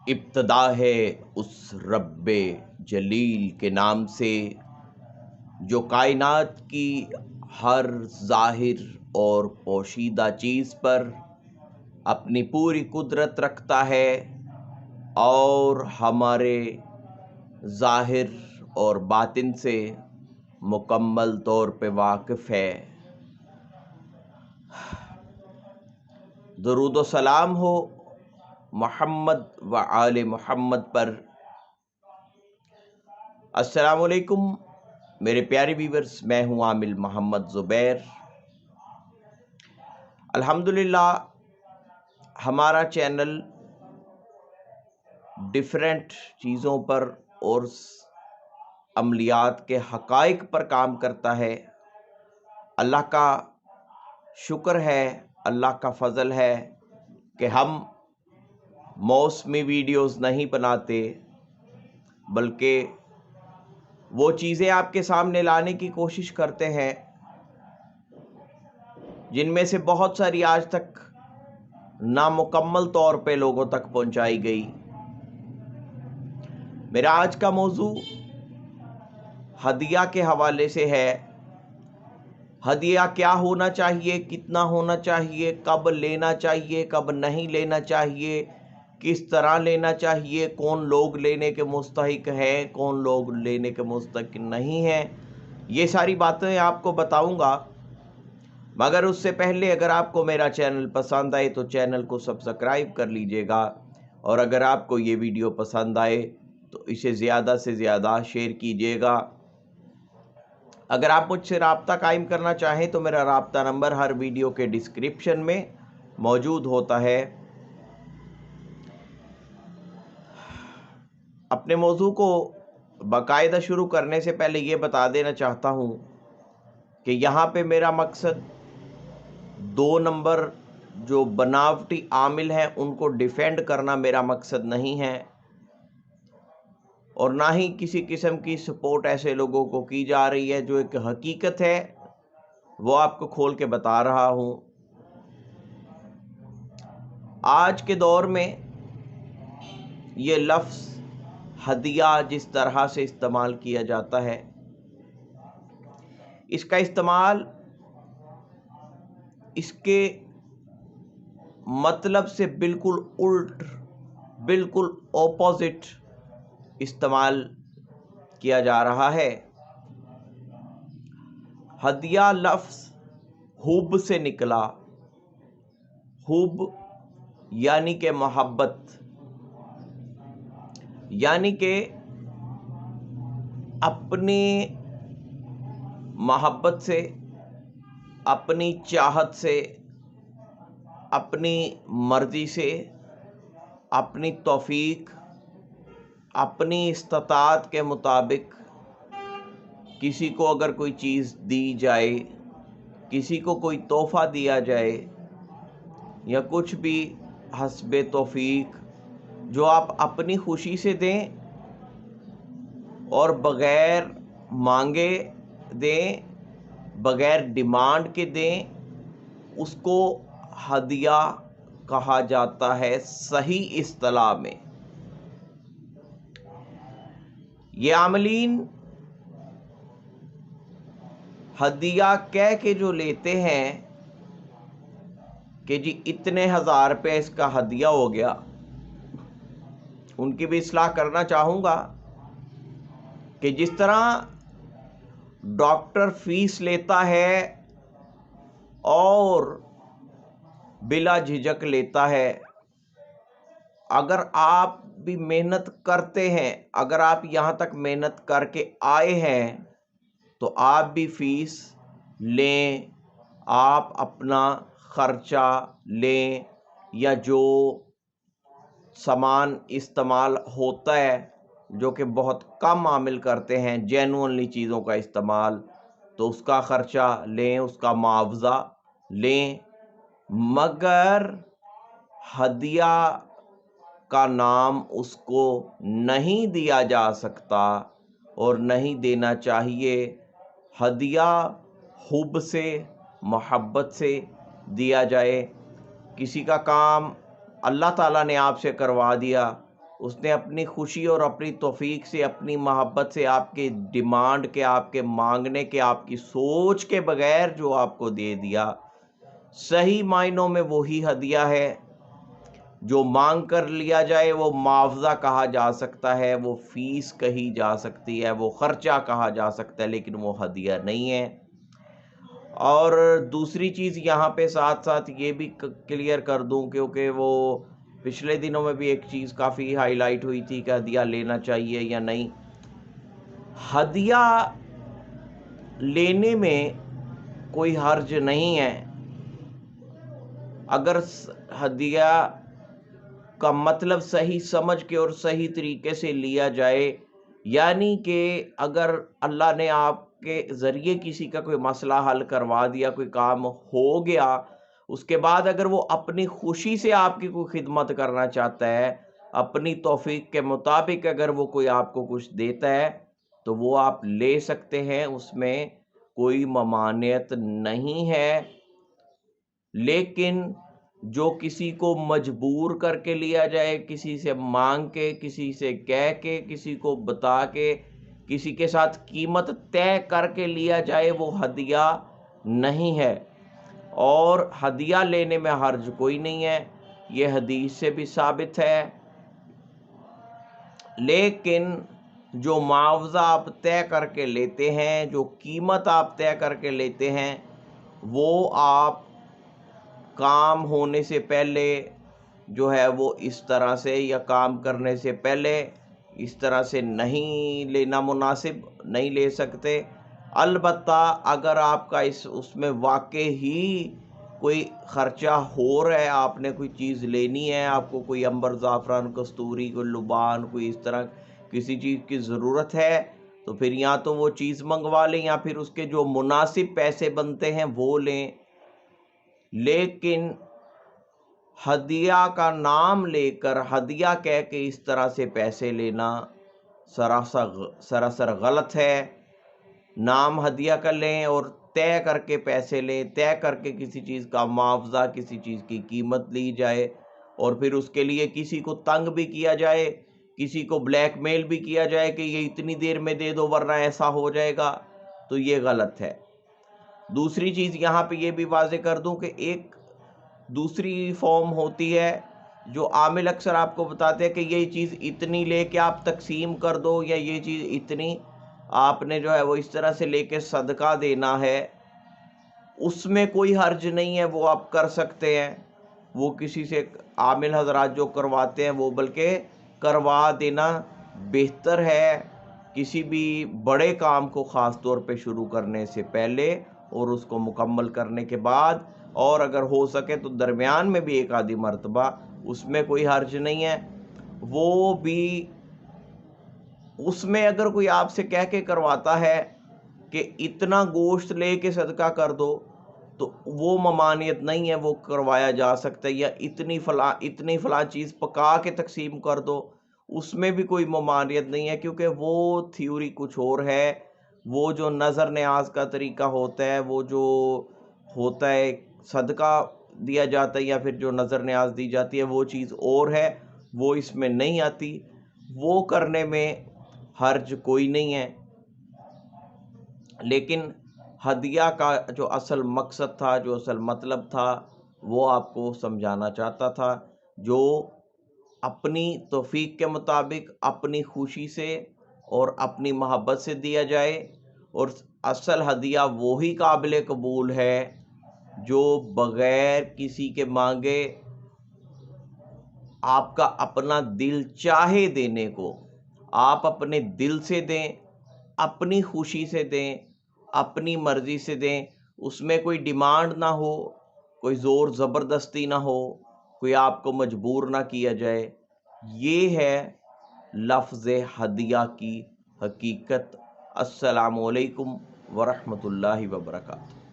ابتدا ہے اس رب جلیل کے نام سے جو کائنات کی ہر ظاہر اور پوشیدہ چیز پر اپنی پوری قدرت رکھتا ہے اور ہمارے ظاہر اور باطن سے مکمل طور پہ واقف ہے۔ درود و سلام ہو محمد و آل محمد پر۔ السلام علیکم میرے پیارے ویورز، میں ہوں عامل محمد زبیر۔ الحمدللہ ہمارا چینل ڈیفرنٹ چیزوں پر اور عملیات کے حقائق پر کام کرتا ہے۔ اللہ کا شکر ہے، اللہ کا فضل ہے کہ ہم موسمی ویڈیوز نہیں بناتے، بلکہ وہ چیزیں آپ کے سامنے لانے کی کوشش کرتے ہیں جن میں سے بہت ساری آج تک نامکمل طور پہ لوگوں تک پہنچائی گئی۔ میرا آج کا موضوع ہدیہ کے حوالے سے ہے۔ ہدیہ کیا ہونا چاہیے، کتنا ہونا چاہیے، کب لینا چاہیے، کب نہیں لینا چاہیے، کس طرح لینا چاہیے، کون لوگ لینے کے مستحق ہیں، کون لوگ لینے کے مستحق نہیں ہیں، یہ ساری باتیں آپ کو بتاؤں گا۔ مگر اس سے پہلے اگر آپ کو میرا چینل پسند آئے تو چینل کو سبسکرائب کر لیجئے گا، اور اگر آپ کو یہ ویڈیو پسند آئے تو اسے زیادہ سے زیادہ شیئر کیجئے گا۔ اگر آپ مجھ سے رابطہ قائم کرنا چاہیں تو میرا رابطہ نمبر ہر ویڈیو کے ڈسکرپشن میں موجود ہوتا ہے۔ اپنے موضوع کو باقاعدہ شروع کرنے سے پہلے یہ بتا دینا چاہتا ہوں کہ یہاں پہ میرا مقصد 2 نمبر جو بناوٹی عامل ہیں ان کو ڈیفینڈ کرنا میرا مقصد نہیں ہے، اور نہ ہی کسی قسم کی سپورٹ ایسے لوگوں کو کی جا رہی ہے۔ جو ایک حقیقت ہے وہ آپ کو کھول کے بتا رہا ہوں۔ آج کے دور میں یہ لفظ ہدیہ جس طرح سے استعمال کیا جاتا ہے، اس کا استعمال اس کے مطلب سے بالکل الٹ، بالکل اپوزٹ استعمال کیا جا رہا ہے۔ ہدیہ لفظ حب سے نکلا۔ حب یعنی کہ محبت، یعنی کہ اپنی محبت سے، اپنی چاہت سے، اپنی مرضی سے، اپنی توفیق، اپنی استطاعت کے مطابق کسی کو اگر کوئی چیز دی جائے، کسی کو کوئی تحفہ دیا جائے، یا کچھ بھی حسب توفیق جو آپ اپنی خوشی سے دیں اور بغیر مانگے دیں، بغیر ڈیمانڈ کے دیں، اس کو ہدیہ کہا جاتا ہے صحیح اصطلاح میں۔ یہ عاملین ہدیہ کہہ کے جو لیتے ہیں کہ جی اتنے 1000 روپے اس کا ہدیہ ہو گیا، ان کی بھی اصلاح کرنا چاہوں گا کہ جس طرح ڈاکٹر فیس لیتا ہے اور بلا جھجک لیتا ہے، اگر آپ بھی محنت کرتے ہیں، اگر آپ یہاں تک محنت کر کے آئے ہیں تو آپ بھی فیس لیں، آپ اپنا خرچہ لیں، یا جو سامان استعمال ہوتا ہے جو کہ بہت کم عامل کرتے ہیں جینوئنلی چیزوں کا استعمال، تو اس کا خرچہ لیں، اس کا معاوضہ لیں۔ مگر ہدیہ کا نام اس کو نہیں دیا جا سکتا اور نہیں دینا چاہیے۔ ہدیہ حب سے، محبت سے دیا جائے۔ کسی کا کام اللہ تعالیٰ نے آپ سے کروا دیا، اس نے اپنی خوشی اور اپنی توفیق سے، اپنی محبت سے، آپ کے ڈیمانڈ کے، آپ کے مانگنے کے، آپ کی سوچ کے بغیر جو آپ کو دے دیا، صحیح معنوں میں وہی ہدیہ ہے۔ جو مانگ کر لیا جائے وہ معاوضہ کہا جا سکتا ہے، وہ فیس کہی جا سکتی ہے، وہ خرچہ کہا جا سکتا ہے، لیکن وہ ہدیہ نہیں ہے۔ اور دوسری چیز یہاں پہ ساتھ ساتھ یہ بھی کلیئر کر دوں، کیونکہ وہ پچھلے دنوں میں بھی ایک چیز کافی ہائی لائٹ ہوئی تھی کہ ہدیہ لینا چاہیے یا نہیں۔ ہدیہ لینے میں کوئی حرج نہیں ہے اگر ہدیہ کا مطلب صحیح سمجھ کے اور صحیح طریقے سے لیا جائے، یعنی کہ اگر اللہ نے آپ کے ذریعے کسی کا کوئی مسئلہ حل کروا دیا، کوئی کام ہو گیا، اس کے بعد اگر وہ اپنی خوشی سے آپ کی کوئی خدمت کرنا چاہتا ہے، اپنی توفیق کے مطابق اگر وہ کوئی آپ کو کچھ دیتا ہے تو وہ آپ لے سکتے ہیں، اس میں کوئی ممانعت نہیں ہے۔ لیکن جو کسی کو مجبور کر کے لیا جائے، کسی سے مانگ کے، کسی سے کہہ کے، کسی کو بتا کے، کسی کے ساتھ قیمت طے کر کے لیا جائے، وہ ہدیہ نہیں ہے، اور ہدیہ لینے میں حرج کوئی نہیں ہے، یہ حدیث سے بھی ثابت ہے۔ لیکن جو معاوضہ آپ طے کر کے لیتے ہیں، جو قیمت آپ طے کر کے لیتے ہیں، وہ آپ کام ہونے سے پہلے جو ہے وہ اس طرح سے، یا کام کرنے سے پہلے اس طرح سے نہیں لینا مناسب، نہیں لے سکتے۔ البتہ اگر آپ کا اس میں واقع ہی کوئی خرچہ ہو رہا ہے، آپ نے کوئی چیز لینی ہے، آپ کو کوئی عنبر، زعفران، کستوری، کوئی لبان، کوئی اس طرح کسی چیز کی ضرورت ہے، تو پھر یا تو وہ چیز منگوا لیں، یا پھر اس کے جو مناسب پیسے بنتے ہیں وہ لیں۔ لیکن ہدیہ کا نام لے کر، ہدیہ کہہ کے اس طرح سے پیسے لینا سراسر غلط ہے۔ نام ہدیہ کا لیں اور طے کر کے پیسے لیں، طے کر کے کسی چیز کا معاوضہ، کسی چیز کی قیمت لی جائے، اور پھر اس کے لیے کسی کو تنگ بھی کیا جائے، کسی کو بلیک میل بھی کیا جائے کہ یہ اتنی دیر میں دے دو ورنہ ایسا ہو جائے گا، تو یہ غلط ہے۔ دوسری چیز یہاں پہ یہ بھی واضح کر دوں کہ ایک دوسری فارم ہوتی ہے جو عامل اکثر آپ کو بتاتے ہیں کہ یہ چیز اتنی لے کے آپ تقسیم کر دو، یا یہ چیز اتنی آپ نے جو ہے وہ اس طرح سے لے کے صدقہ دینا ہے، اس میں کوئی حرج نہیں ہے، وہ آپ کر سکتے ہیں۔ وہ کسی سے عامل حضرات جو کرواتے ہیں وہ بلکہ کروا دینا بہتر ہے، کسی بھی بڑے کام کو خاص طور پہ شروع کرنے سے پہلے اور اس کو مکمل کرنے کے بعد، اور اگر ہو سکے تو درمیان میں بھی ایک آدھی مرتبہ، اس میں کوئی حرج نہیں ہے۔ وہ بھی اس میں اگر کوئی آپ سے کہہ کے کرواتا ہے کہ اتنا گوشت لے کے صدقہ کر دو، تو وہ ممانعت نہیں ہے، وہ کروایا جا سکتا ہے، یا اتنی فلاں چیز پکا کے تقسیم کر دو، اس میں بھی کوئی ممانعت نہیں ہے، کیونکہ وہ تھیوری کچھ اور ہے۔ وہ جو نظر نیاز کا طریقہ ہوتا ہے، وہ جو ہوتا ہے صدقہ دیا جاتا ہے یا پھر جو نظر نیاز دی جاتی ہے، وہ چیز اور ہے، وہ اس میں نہیں آتی، وہ کرنے میں حرج کوئی نہیں ہے۔ لیکن ہدیہ کا جو اصل مقصد تھا، جو اصل مطلب تھا، وہ آپ کو سمجھانا چاہتا تھا، جو اپنی توفیق کے مطابق، اپنی خوشی سے اور اپنی محبت سے دیا جائے، اور اصل ہدیہ وہی قابل قبول ہے جو بغیر کسی کے مانگے آپ کا اپنا دل چاہے دینے کو، آپ اپنے دل سے دیں، اپنی خوشی سے دیں، اپنی مرضی سے دیں، اس میں کوئی ڈیمانڈ نہ ہو، کوئی زور زبردستی نہ ہو، کوئی آپ کو مجبور نہ کیا جائے۔ یہ ہے لفظ ہدیہ کی حقیقت۔ السلام علیکم ورحمۃ اللہ وبرکاتہ۔